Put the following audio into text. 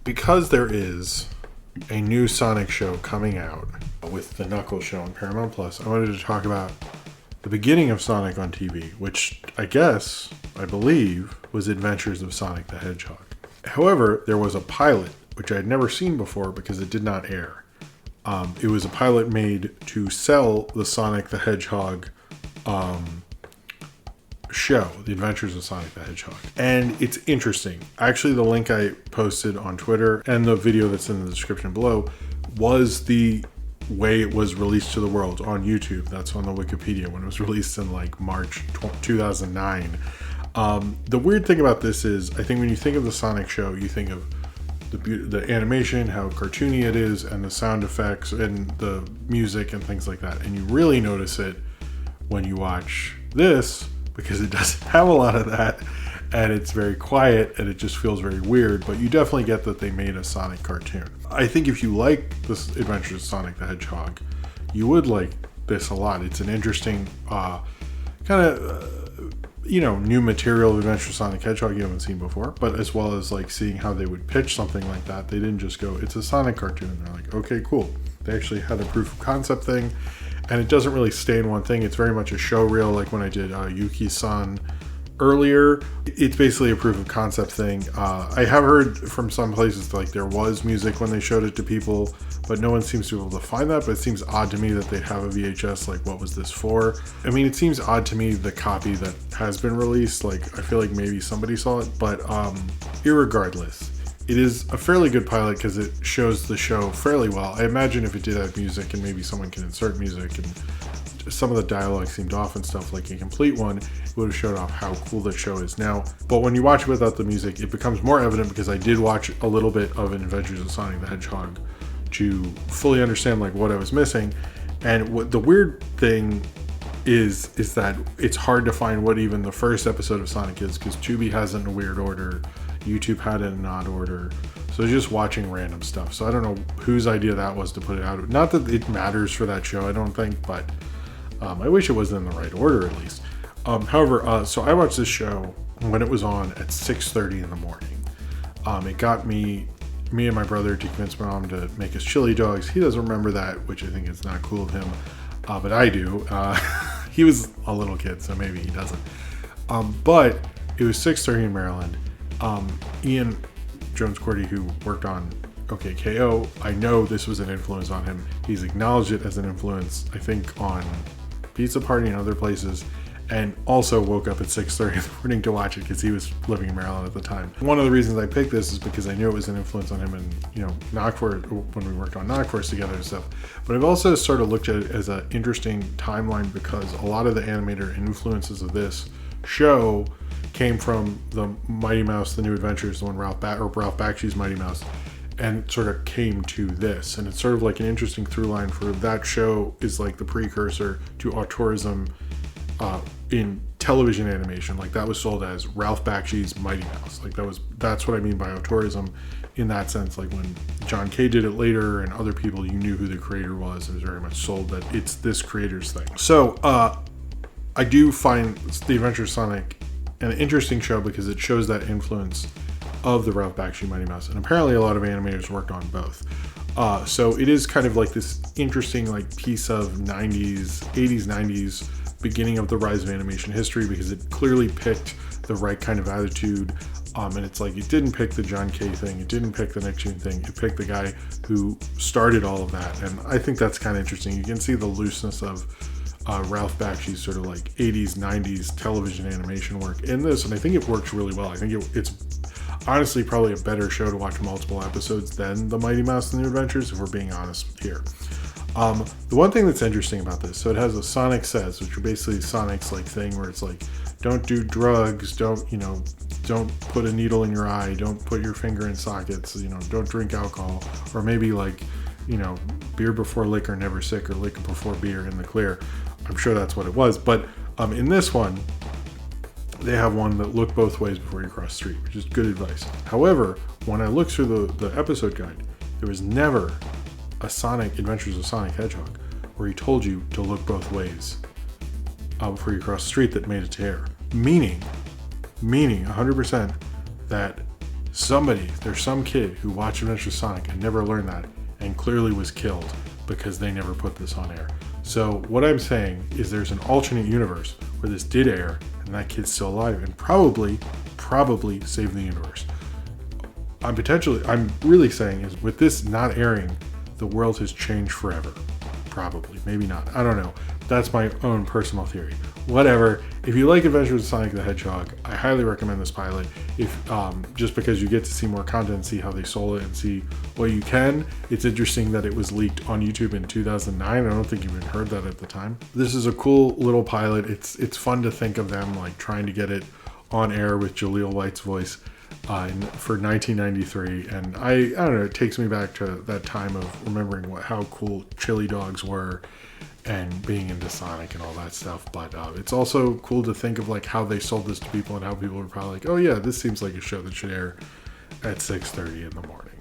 because there is a new Sonic show coming out with the Knuckles show on Paramount Plus, I wanted to talk about the beginning of Sonic on TV, which I believe, was Adventures of Sonic the Hedgehog. However, there was a pilot, which I had never seen before because it did not air. It was a pilot made to sell the Sonic the Hedgehog show, The Adventures of Sonic the Hedgehog. And it's interesting. Actually, the link I posted on Twitter and the video that's in the description below was the way it was released to the world on YouTube. That's on the Wikipedia when it was released in like March 2009. The weird thing about this is, I think when you think of the Sonic show, you think of the animation, how cartoony it is, and the sound effects and the music and things like that. And you really notice it when you watch this, because it doesn't have a lot of that, and it's very quiet, and it just feels very weird, but you definitely get that they made a Sonic cartoon. I think if you like this Adventures of Sonic the Hedgehog, you would like this a lot. It's an interesting new material of Adventures of Sonic the Hedgehog you haven't seen before, but as well as like seeing how they would pitch something like that. They didn't just go, it's a Sonic cartoon. They're like, okay, cool. They actually had a proof of concept thing, and it doesn't really stay in one thing. It's very much a show reel, like when I did Yuki-san earlier. It's basically a proof of concept thing. I have heard from some places like there was music when they showed it to people, but no one seems to be able to find that. But it seems odd to me that they'd have a VHS. Like, what was this for? I mean, it seems odd to me, the copy that has been released. Like, I feel like maybe somebody saw it, but irregardless, it is a fairly good pilot because it shows the show fairly well. I imagine if it did have music and maybe someone can insert music and some of the dialogue seemed off and stuff, like a complete one, it would have showed off how cool the show is now. But when you watch it without the music, it becomes more evident, because I did watch a little bit of Adventures of Sonic the Hedgehog to fully understand like what I was missing. And what the weird thing is that it's hard to find what even the first episode of Sonic is, because Tubi has it in a weird order, YouTube had it in an odd order, so just watching random stuff. So I don't know whose idea that was to put it out. Not that it matters for that show, I don't think, but I wish it was in the right order at least. However, so I watched this show when it was on at 6:30 in the morning. It got me and my brother to convince my mom to make us chili dogs. He doesn't remember that, which I think is not cool of him, but I do. He was a little kid, so maybe he doesn't. But it was 6:30 in Maryland. Ian Jones-Cordy, who worked on OKKO, I know this was an influence on him. He's acknowledged it as an influence, I think, on Pizza Party and other places, and also woke up at 6:30 in the morning to watch it because he was living in Maryland at the time. One of the reasons I picked this is because I knew it was an influence on him, and when we worked on Knockforce together and stuff. But I've also sort of looked at it as an interesting timeline, because a lot of the animator influences of this show came from the Mighty Mouse, The New Adventures, the one Ralph Bakshi's Mighty Mouse, and sort of came to this. And it's sort of like an interesting through line for that show is like the precursor to auteurism in television animation. Like, that was sold as Ralph Bakshi's Mighty Mouse. Like, that's what I mean by auteurism in that sense. Like, when John Kay did it later and other people, you knew who the creator was. It was very much sold that it's this creator's thing. So I do find The Adventures of Sonic an interesting show because it shows that influence of the Ralph Bakshi Mighty Mouse, and apparently a lot of animators worked on both. So it is kind of like this interesting like piece of 80s, 90s, beginning of the rise of animation history, because it clearly picked the right kind of attitude. And it's like, it didn't pick the John Kay thing, it didn't pick the Nicktoon thing, it picked the guy who started all of that. And I think that's kind of interesting. You can see the looseness of Ralph Bakshi's sort of like 80s, 90s television animation work in this, and I think it works really well. I think it's honestly probably a better show to watch multiple episodes than The Mighty Mouse and the New Adventures, if we're being honest here. The one thing that's interesting about this, so it has a Sonic Says, which are basically Sonic's like thing where it's like, don't do drugs, don't put a needle in your eye, don't put your finger in sockets, don't drink alcohol, or maybe like, beer before liquor, never sick, or liquor before beer, in the clear. I'm sure that's what it was, but in this one, they have one that look both ways before you cross the street, which is good advice. However, when I looked through the episode guide, there was never a Sonic Adventures of Sonic Hedgehog where he told you to look both ways before you cross the street that made it to air. Meaning 100% that There's some kid who watched Adventures of Sonic and never learned that and clearly was killed because they never put this on air. So what I'm saying is there's an alternate universe where this did air and that kid's still alive and probably saved the universe. I'm really saying is with this not airing, the world has changed forever. Probably, maybe not. I don't know. That's my own personal theory. Whatever. If you like Adventures of Sonic the Hedgehog, I highly recommend this pilot. If just because you get to see more content, see how they sold it, and see what you can. It's interesting that it was leaked on YouTube in 2009. I don't think you even heard that at the time. This is a cool little pilot. It's fun to think of them like trying to get it on air with Jaleel White's voice for 1993, and I don't know. It takes me back to that time of remembering how cool chili dogs were and being into Sonic and all that stuff. But it's also cool to think of like how they sold this to people and how people were probably like, oh yeah, this seems like a show that should air at 6:30 in the morning.